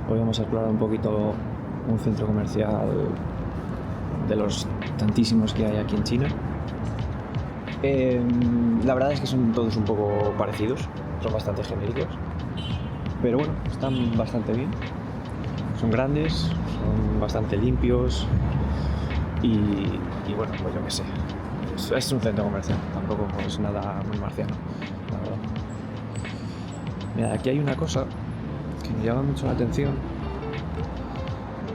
Hoy vamos a explorar un poquito un centro comercial de los tantísimos que hay aquí en China. La verdad es que son todos un poco parecidos, son bastante genéricos, pero bueno, están bastante bien. Son grandes, son bastante limpios y bueno, pues yo qué sé. Es un centro comercial, tampoco es nada muy marciano, la verdad. Mira, aquí hay una cosa que me llama mucho la atención.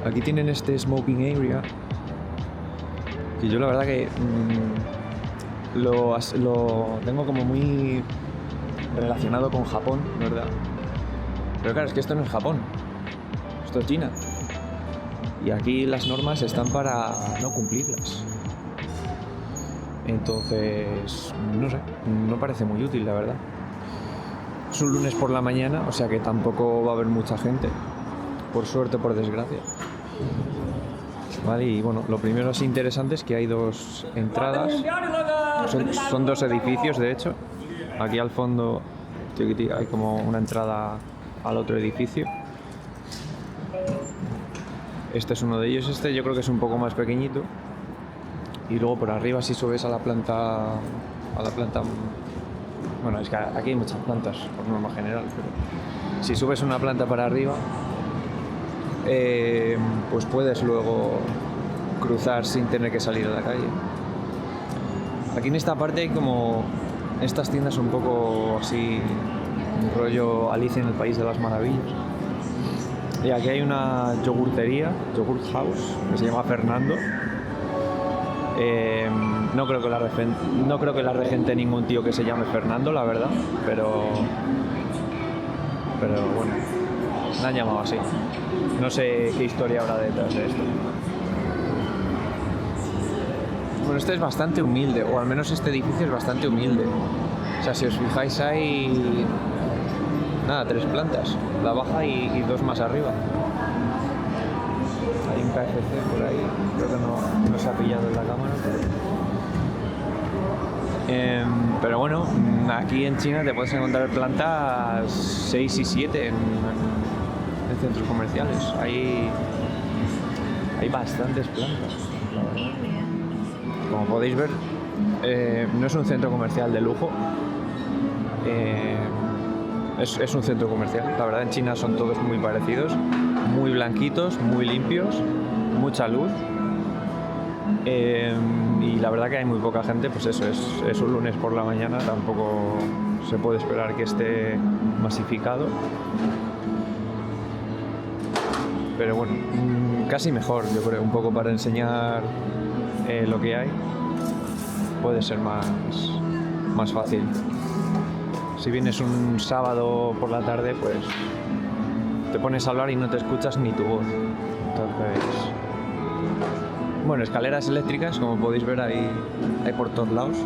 Aquí tienen este smoking area, que yo la verdad que lo tengo como muy relacionado con Japón, ¿verdad? Pero claro, es que esto no es Japón, esto es China. Y aquí las normas están para no cumplirlas. Entonces, no sé, no parece muy útil, la verdad. Es un lunes por la mañana, o sea que tampoco va a haber mucha gente, por suerte o por desgracia. Vale, y bueno, lo primero así interesante es que hay dos entradas. Son dos edificios, de hecho. Aquí al fondo hay como una entrada al otro edificio. Este es uno de ellos. Este yo creo que es un poco más pequeñito. Y luego por arriba, si subes a la planta, bueno, es que aquí hay muchas plantas por norma general, pero si subes una planta para arriba, pues puedes luego cruzar sin tener que salir a la calle. Aquí en esta parte hay como estas tiendas un poco así, un rollo Alicia en el País de las Maravillas. Y aquí hay una yogurtería, Yogurt House, que se llama Fernando. No creo que la regente ningún tío que se llame Fernando, la verdad, pero bueno, la han llamado así. No sé qué historia habrá detrás de esto. Bueno, este es bastante humilde, o al menos este edificio es bastante humilde. O sea, si os fijáis hay 3 plantas, la baja y 2 más arriba. Hay un KFC por ahí, creo que no se ha pillado en la cámara. Pero bueno, aquí en China te puedes encontrar plantas 6 y 7 en centros comerciales. Hay bastantes plantas, la verdad. Como podéis ver, no es un centro comercial de lujo. Es un centro comercial. La verdad, en China son todos muy parecidos, muy blanquitos, muy limpios, mucha luz. Y la verdad que hay muy poca gente, pues eso, es un lunes por la mañana, tampoco se puede esperar que esté masificado. Pero bueno, casi mejor, yo creo, un poco para enseñar lo que hay. Puede ser más fácil. Si vienes un sábado por la tarde, pues te pones a hablar y no te escuchas ni tu voz. Entonces, bueno, escaleras eléctricas, como podéis ver, hay por todos lados.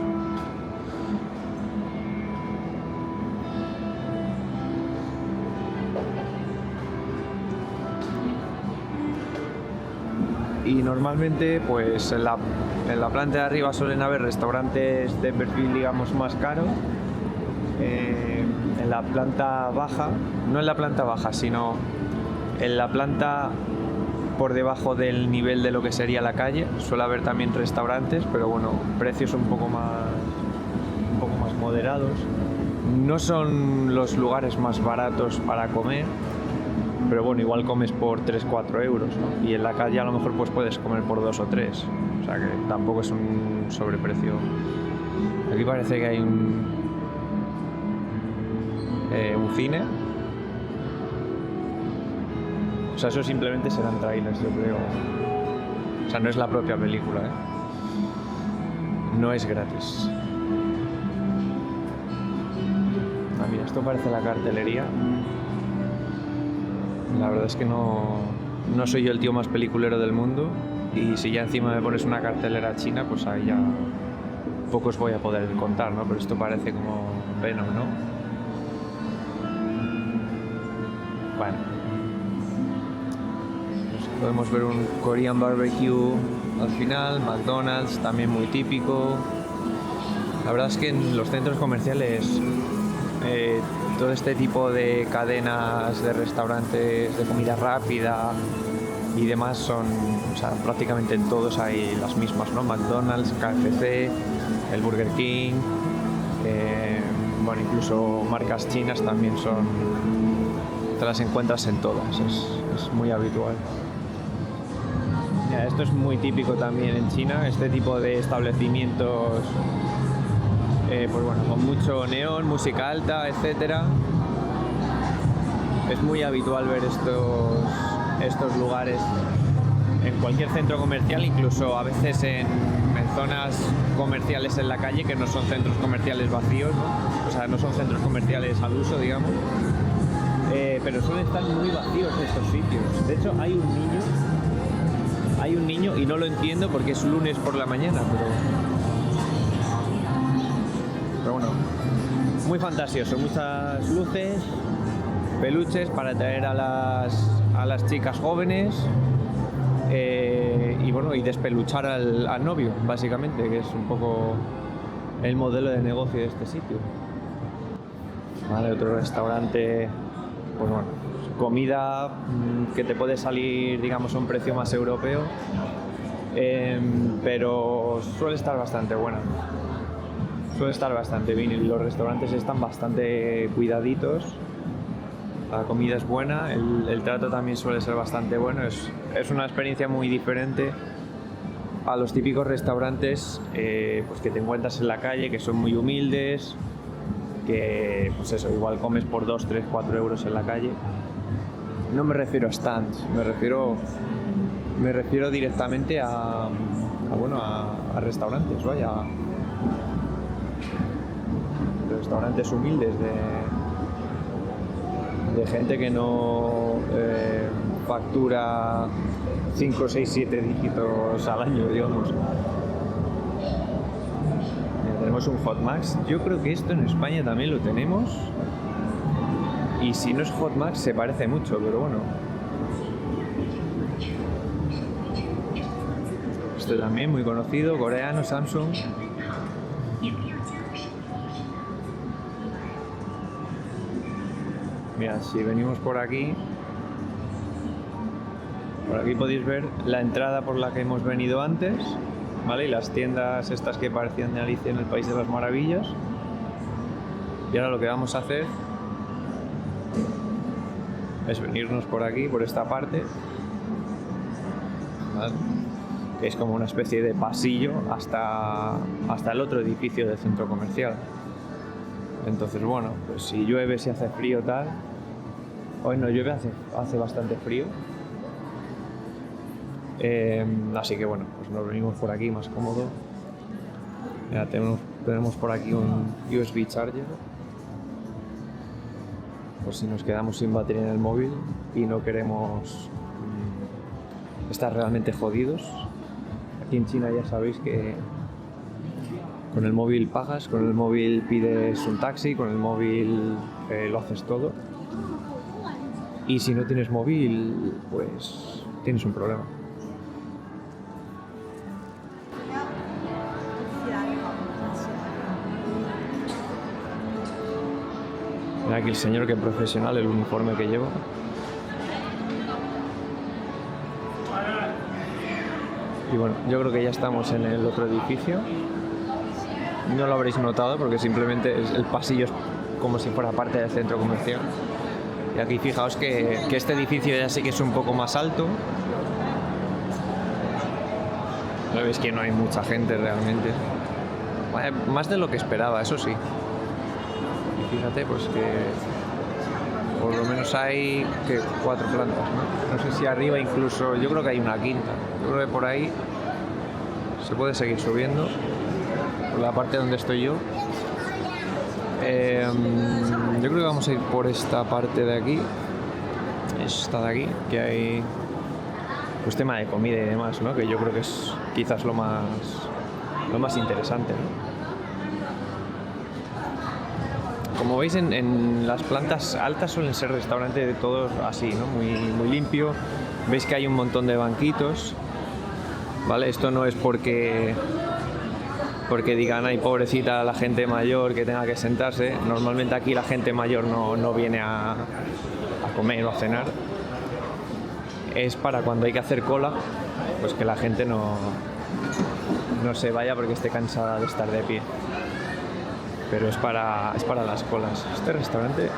Y normalmente, pues en la planta de arriba suelen haber restaurantes de perfil, digamos, más caro. En la planta baja, no en la planta baja, sino en la planta por debajo del nivel de lo que sería la calle, suele haber también restaurantes, pero bueno, precios un poco más moderados. No son los lugares más baratos para comer, pero bueno, igual comes por 3-4 euros, ¿no? Y en la calle a lo mejor pues puedes comer por 2 o 3, o sea que tampoco es un sobreprecio. Aquí parece que hay un cine. O sea, eso simplemente serán trailers, yo creo. O sea, no es la propia película, ¿eh? No es gratis. Ah, mira, esto parece la cartelería. La verdad es que no soy yo el tío más peliculero del mundo. Y si ya encima me pones una cartelera china, pues ahí ya poco os voy a poder contar, ¿no? Pero esto parece como Venom, ¿no? Bueno, pues podemos ver un Korean barbecue al final, McDonald's, también muy típico. La verdad es que en los centros comerciales todo este tipo de cadenas de restaurantes de comida rápida y demás son, o sea, prácticamente en todos hay las mismas, ¿no? McDonald's, KFC, el Burger King, bueno, incluso marcas chinas también son, te las encuentras en todas, es muy habitual. Mira, esto es muy típico también en China, este tipo de establecimientos, pues bueno, con mucho neón, música alta, etcétera. Es muy habitual ver estos lugares en cualquier centro comercial, incluso a veces en zonas comerciales en la calle que no son centros comerciales vacíos, ¿no? O sea, no son centros comerciales al uso, digamos, pero suelen estar muy vacíos estos sitios. De hecho, hay un niño y no lo entiendo porque es lunes por la mañana, pero bueno, muy fantasioso, muchas luces, peluches para atraer a las chicas jóvenes, y bueno, y despeluchar al novio, básicamente, que es un poco el modelo de negocio de este sitio. Vale, otro restaurante, pues bueno, comida que te puede salir, digamos, a un precio más europeo, pero suele estar bastante buena. Suele estar bastante bien y los restaurantes están bastante cuidaditos. La comida es buena, el trato también suele ser bastante bueno. Es una experiencia muy diferente a los típicos restaurantes pues que te encuentras en la calle, que son muy humildes, que pues eso, igual comes por 2, 3, 4 euros en la calle. No me refiero a stands, me refiero directamente a restaurantes, vaya, restaurantes humildes de gente que no factura 5, 6, 7 dígitos al año, digamos. Mira, tenemos un Hot Max. Yo creo que esto en España también lo tenemos. Y si no es Hot Max se parece mucho, pero bueno. Este también muy conocido, coreano, Samsung. Mira, si venimos por aquí podéis ver la entrada por la que hemos venido antes, ¿vale? Y las tiendas estas que parecían de Alicia en el País de las Maravillas. Y ahora lo que vamos a hacer es venirnos por aquí, por esta parte, ¿vale? Que es como una especie de pasillo hasta el otro edificio del centro comercial. Entonces, bueno, pues si llueve, si hace frío, tal. Hoy no llueve, hace bastante frío. Así que bueno, pues nos venimos por aquí más cómodo. Ya tenemos por aquí un USB charger, por si nos quedamos sin batería en el móvil y no queremos estar realmente jodidos. Aquí en China ya sabéis que con el móvil pagas, con el móvil pides un taxi, con el móvil lo haces todo. Y si no tienes móvil, pues tienes un problema. Mira aquí el señor, que profesional, el uniforme que lleva. Y bueno, yo creo que ya estamos en el otro edificio. No lo habréis notado porque simplemente el pasillo es como si fuera parte del centro comercial. Y aquí fijaos que este edificio ya sí que es un poco más alto. Ya veis que no hay mucha gente realmente. Más de lo que esperaba, eso sí. Y fíjate pues que por lo menos hay 4 plantas, ¿no? No sé si arriba incluso, yo creo que hay una quinta. Yo creo que por ahí se puede seguir subiendo. Por la parte donde estoy yo. Yo creo que vamos a ir por esta parte de aquí. Esta de aquí, que hay pues tema de comida y demás, ¿no? Que yo creo que es quizás lo más interesante, ¿no? Como veis, en las plantas altas suelen ser restaurantes de todos así, ¿no? Muy limpio. Veis que hay un montón de banquitos, ¿vale? Esto no es porque porque digan, ay, pobrecita la gente mayor que tenga que sentarse. Normalmente aquí la gente mayor no viene a comer o a cenar. Es para cuando hay que hacer cola, pues que la gente no se vaya porque esté cansada de estar de pie. Pero es para las colas. Este restaurante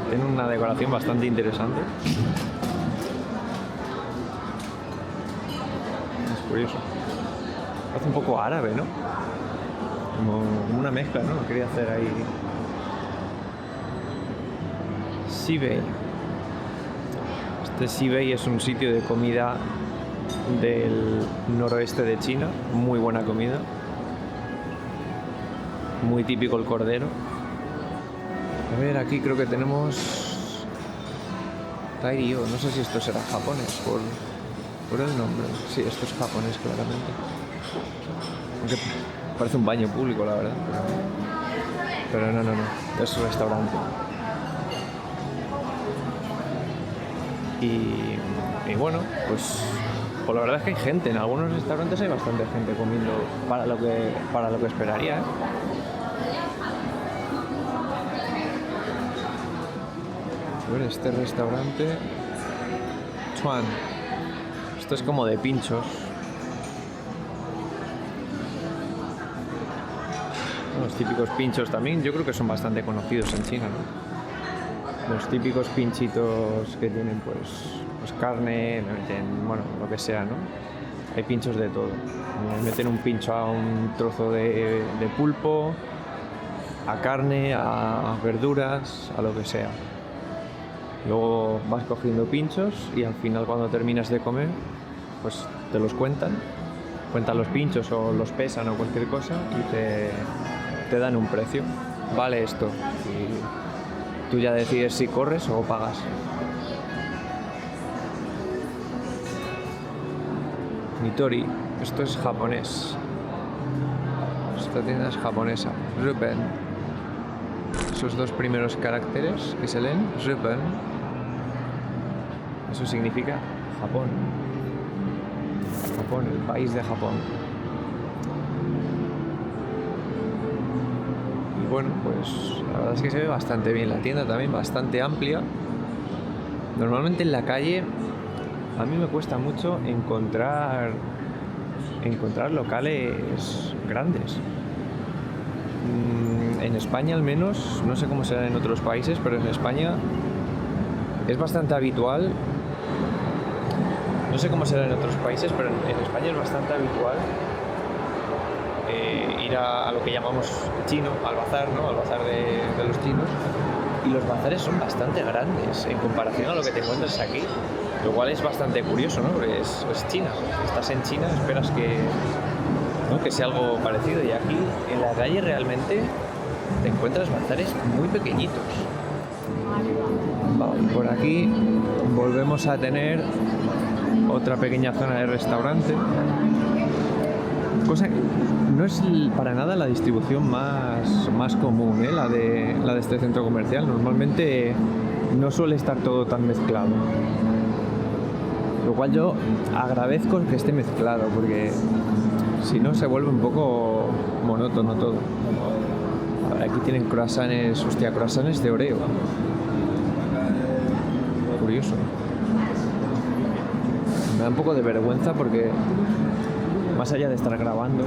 tiene una decoración bastante interesante. Es curioso. Hace un poco árabe, ¿no? Como una mezcla, ¿no? Quería hacer ahí. Sibei. Este Sibei es un sitio de comida del noroeste de China. Muy buena comida. Muy típico el cordero. A ver, aquí creo que tenemos Tairyo. No sé si esto será japonés por el nombre. Sí, esto es japonés claramente. Aunque parece un baño público, la verdad. Pero no. Es un restaurante. Y bueno, pues la verdad es que hay gente. En algunos restaurantes hay bastante gente comiendo para lo que esperaría, ¿eh? A ver, este restaurante Chuan. Esto es como de pinchos. Los típicos pinchos también, yo creo que son bastante conocidos en China, ¿no? Los típicos pinchitos que tienen pues carne, le meten, bueno, lo que sea, ¿no? Hay pinchos de todo. Le meten un pincho a un trozo de pulpo, a carne, a verduras, a lo que sea. Luego vas cogiendo pinchos y al final cuando terminas de comer, pues te los cuentan los pinchos o los pesan o cualquier cosa y te dan un precio. Vale esto. Y tú ya decides si corres o pagas. Nitori, esto es japonés. Esta tienda es japonesa. Ruben. Esos dos primeros caracteres que se leen, Ruben. Eso significa Japón. Japón, el país de Japón. Y bueno, pues la verdad es que se ve bastante bien. La tienda también bastante amplia. Normalmente en la calle a mí me cuesta mucho encontrar locales grandes. En España al menos, no sé cómo será en otros países, pero en España es bastante habitual. No sé cómo será en otros países, pero en España es bastante habitual ir a lo que llamamos chino, al bazar, ¿no? Al bazar de los chinos. Y los bazares son bastante grandes en comparación a lo que te encuentras aquí. Lo cual es bastante curioso, ¿no? Porque es China. Estás en China, esperas que sea algo parecido. Y aquí, en la calle, realmente te encuentras bazares muy pequeñitos. Vale, y por aquí volvemos a tener otra pequeña zona de restaurante. Cosa que no es para nada la distribución más común, ¿eh? La de este centro comercial. Normalmente no suele estar todo tan mezclado. Lo cual yo agradezco que esté mezclado, porque si no se vuelve un poco monótono todo. Aquí tienen croissants de Oreo. Curioso. Me da un poco de vergüenza porque, más allá de estar grabando,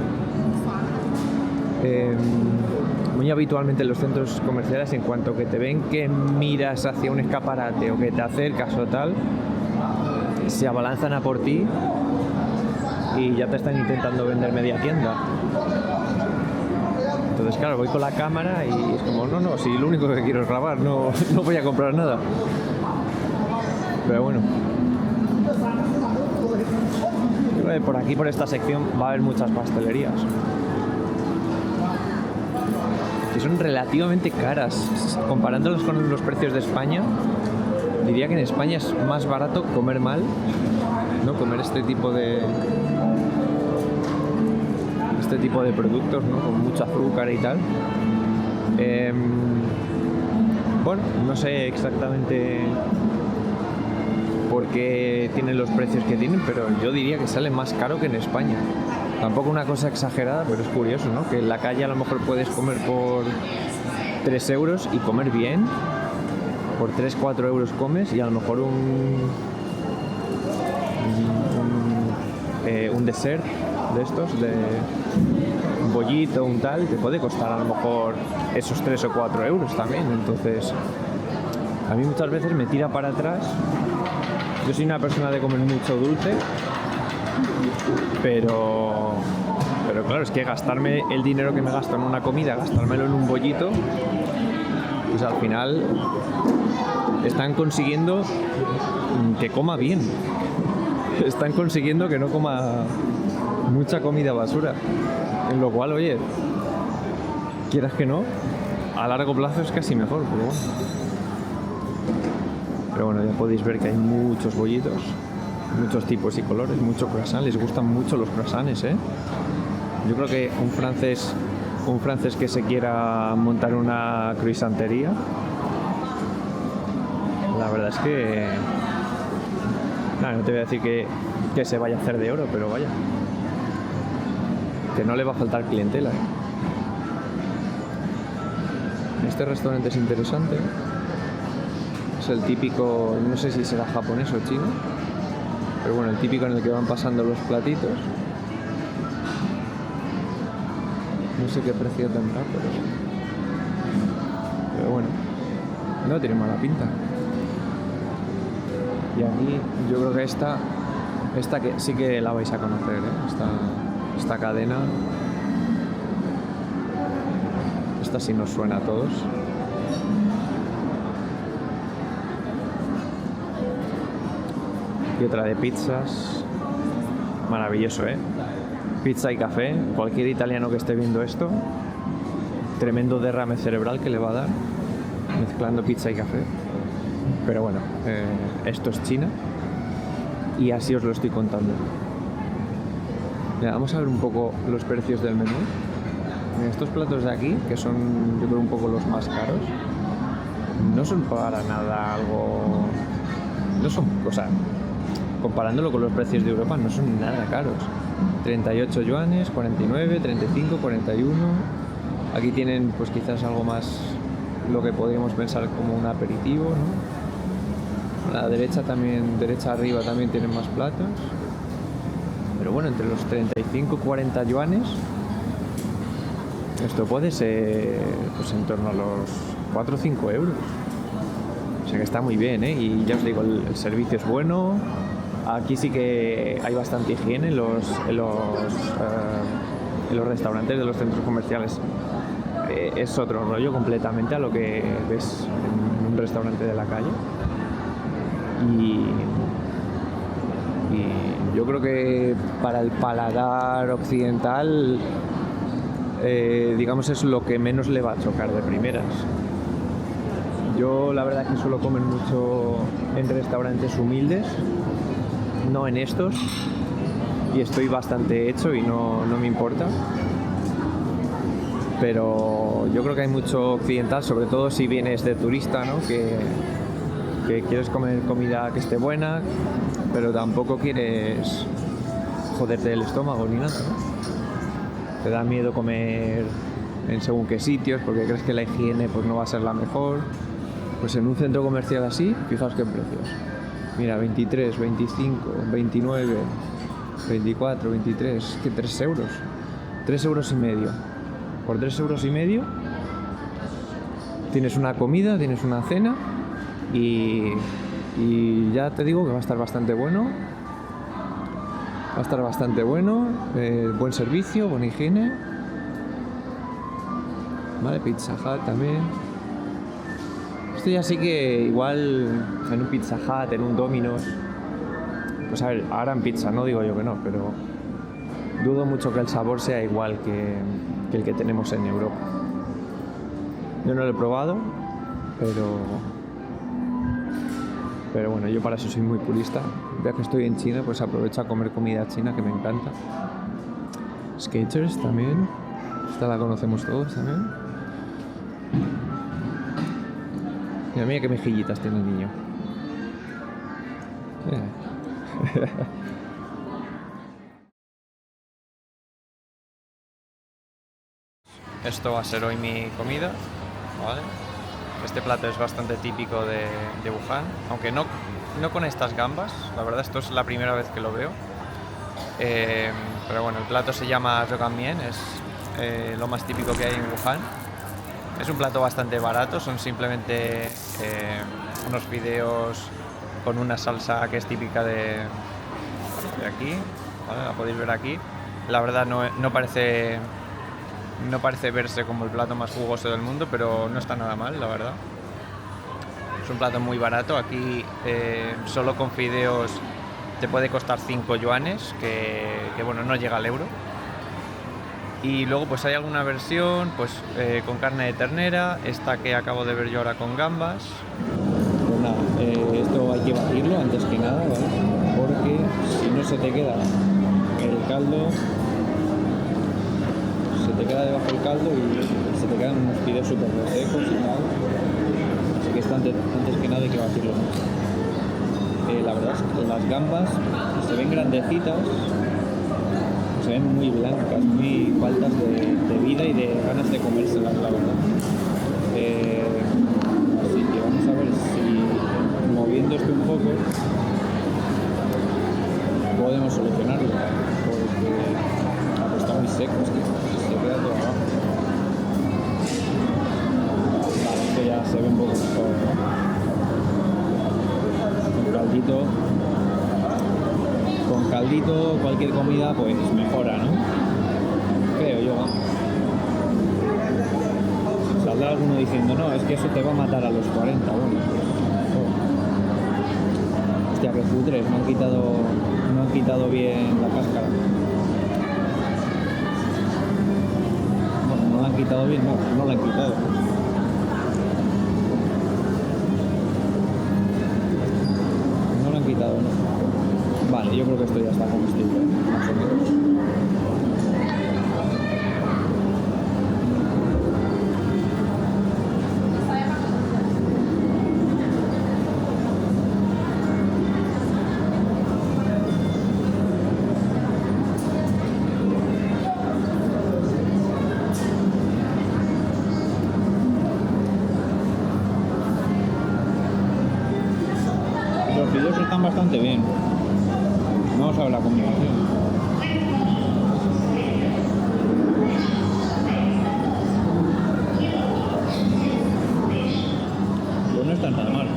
muy habitualmente en los centros comerciales, en cuanto que te ven que miras hacia un escaparate o que te acercas o tal, se abalanzan a por ti y ya te están intentando vender media tienda. Entonces claro, voy con la cámara y es como, no, si lo único que quiero es grabar, no voy a comprar nada. Pero bueno, creo que por aquí, por esta sección, va a haber muchas pastelerías que son relativamente caras. Comparándolos con los precios de España, diría que en España es más barato comer mal, ¿no? Comer este tipo de productos, ¿no? Con mucho azúcar y tal. Bueno, no sé exactamente por qué tienen los precios que tienen, pero yo diría que sale más caro que en España. Tampoco una cosa exagerada, pero es curioso, ¿no? Que en la calle a lo mejor puedes comer por 3 euros y comer bien. Por 3-4 euros comes y a lo mejor un dessert de estos, de un bollito, un tal, te puede costar a lo mejor esos 3 o 4 euros también. Entonces, a mí muchas veces me tira para atrás. Yo soy una persona de comer mucho dulce, pero claro, es que gastarme el dinero que me gasto en una comida, gastármelo en un bollito, pues al final están consiguiendo que coma bien. Están consiguiendo que no coma mucha comida basura. En lo cual, oye, quieras que no, a largo plazo es casi mejor, pero bueno, ya podéis ver que hay muchos bollitos, muchos tipos y colores, muchos croissants. Les gustan mucho los croissants, ¿eh? Yo creo que un francés que se quiera montar una croissantería, la verdad es que no te voy a decir que se vaya a hacer de oro, pero vaya, que no le va a faltar clientela, ¿eh? Este restaurante es interesante. Es el típico, no sé si será japonés o chino, pero bueno, el típico en el que van pasando los platitos. No sé qué precio tendrá, pero bueno, no tiene mala pinta. Y aquí yo creo que esta que sí que la vais a conocer, ¿eh? Esta cadena, esta sí nos suena a todos. Y otra de pizzas, maravilloso, ¿eh? Pizza y café. Cualquier italiano que esté viendo esto, tremendo derrame cerebral que le va a dar mezclando pizza y café. Pero bueno, esto es China y así os lo estoy contando. Mira, vamos a ver un poco los precios del menú. Mira, estos platos de aquí, que son yo creo un poco los más caros, no son para nada algo... No son, o sea, comparándolo con los precios de Europa, no son nada caros. 38 yuanes, 49, 35, 41. Aquí tienen pues quizás algo más lo que podríamos pensar como un aperitivo, ¿no? A la derecha también, derecha arriba también tienen más platos. Pero bueno, entre los 35 y 40 yuanes, esto puede ser pues en torno a los 4 o 5 euros. O sea que está muy bien, ¿eh? Y ya os digo, el servicio es bueno. Aquí sí que hay bastante higiene en los restaurantes de los centros comerciales. Es otro rollo completamente a lo que ves en un restaurante de la calle. Y yo creo que para el paladar occidental, digamos, es lo que menos le va a chocar de primeras. Yo la verdad es que suelo comer mucho en restaurantes humildes, no en estos, y estoy bastante hecho y no me importa. Pero yo creo que hay mucho occidental, sobre todo si vienes de turista, ¿no? Que quieres comer comida que esté buena, pero tampoco quieres joderte el estómago ni nada, ¿no? Te da miedo comer en según qué sitios porque crees que la higiene pues no va a ser la mejor. Pues en un centro comercial así, fijaos qué precios. Mira, 23, 25, 29, 24, 23, que 3 euros. 3 euros y medio. Por 3 euros y medio tienes una comida, tienes una cena y ya te digo que va a estar bastante bueno. Va a estar bastante bueno, buen servicio, buena higiene. Vale, Pizza Hut también. Esto ya sí que igual en un Pizza Hut, en un Domino's, pues a ver, ahora en pizza, no digo yo que no, pero dudo mucho que el sabor sea igual que el que tenemos en Europa. Yo no lo he probado, pero bueno, yo para eso soy muy purista. Ya que estoy en China, pues aprovecho a comer comida china, que me encanta. Skechers también, esta la conocemos todos también. Mira qué mejillitas tiene el niño. esto va a ser hoy mi comida, ¿vale? Este plato es bastante típico de Wuhan, aunque no con estas gambas, la verdad esto es la primera vez que lo veo. Pero bueno, el plato se llama Zhougangmian, es lo más típico que hay en Wuhan. Es un plato bastante barato, son simplemente unos fideos con una salsa que es típica de aquí, ¿vale? La podéis ver aquí. La verdad no parece verse como el plato más jugoso del mundo, pero no está nada mal, la verdad. Es un plato muy barato, aquí solo con fideos te puede costar 5 yuanes, que bueno, no llega al euro. Y luego pues hay alguna versión pues con carne de ternera, esta que acabo de ver yo ahora con gambas. Pues nada, esto hay que batirlo antes que nada, ¿vale? Porque si no se te queda el caldo, se te queda debajo el caldo y se te quedan unos fideos súper secos y tal. Así que esto antes que nada hay que batirlo mucho. La verdad es que las gambas se ven grandecitas, se ven muy blancas, muy faltas de vida y de ganas de comérselas, la verdad. Así que vamos a ver si moviendo esto un poco podemos solucionarlo, porque está muy seco, es que se queda todo abajo. Vale, esto ya se ve un poco mejor, ¿no? Con caldito cualquier comida pues mejora, ¿no? Creo yo. Saldrá alguno diciendo, no, es que eso te va a matar a los 40, bueno, pues hostia, que cutres, no han quitado bien la cáscara. Bueno, no la han quitado bien, no la han quitado. ¿No? Vale, yo creo que esto ya está comestible, más o menos. Los fideos están bastante bien. Vamos a ver la combinación. Pues no está nada mal.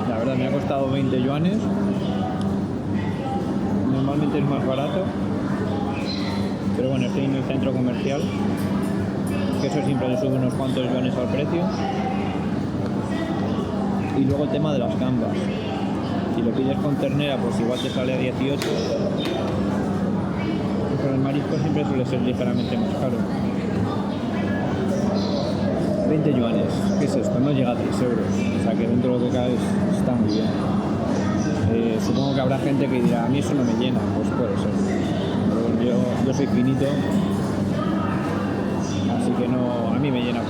La verdad me ha costado 20 yuanes. Normalmente es más barato. Pero bueno, estoy en el centro comercial, que eso siempre le sube unos cuantos yuanes al precio. Y luego el tema de las gambas. Si lo pides con ternera, pues igual te sale a 18. Pero el marisco siempre suele ser ligeramente más caro. 20 yuanes, ¿qué es esto? No llega a 3 euros. O sea que dentro de lo que cae está muy bien. Supongo que habrá gente que dirá, a mí eso no me llena. Pues puede ser. Pero bueno, yo soy finito. Así que no, a mí me llena.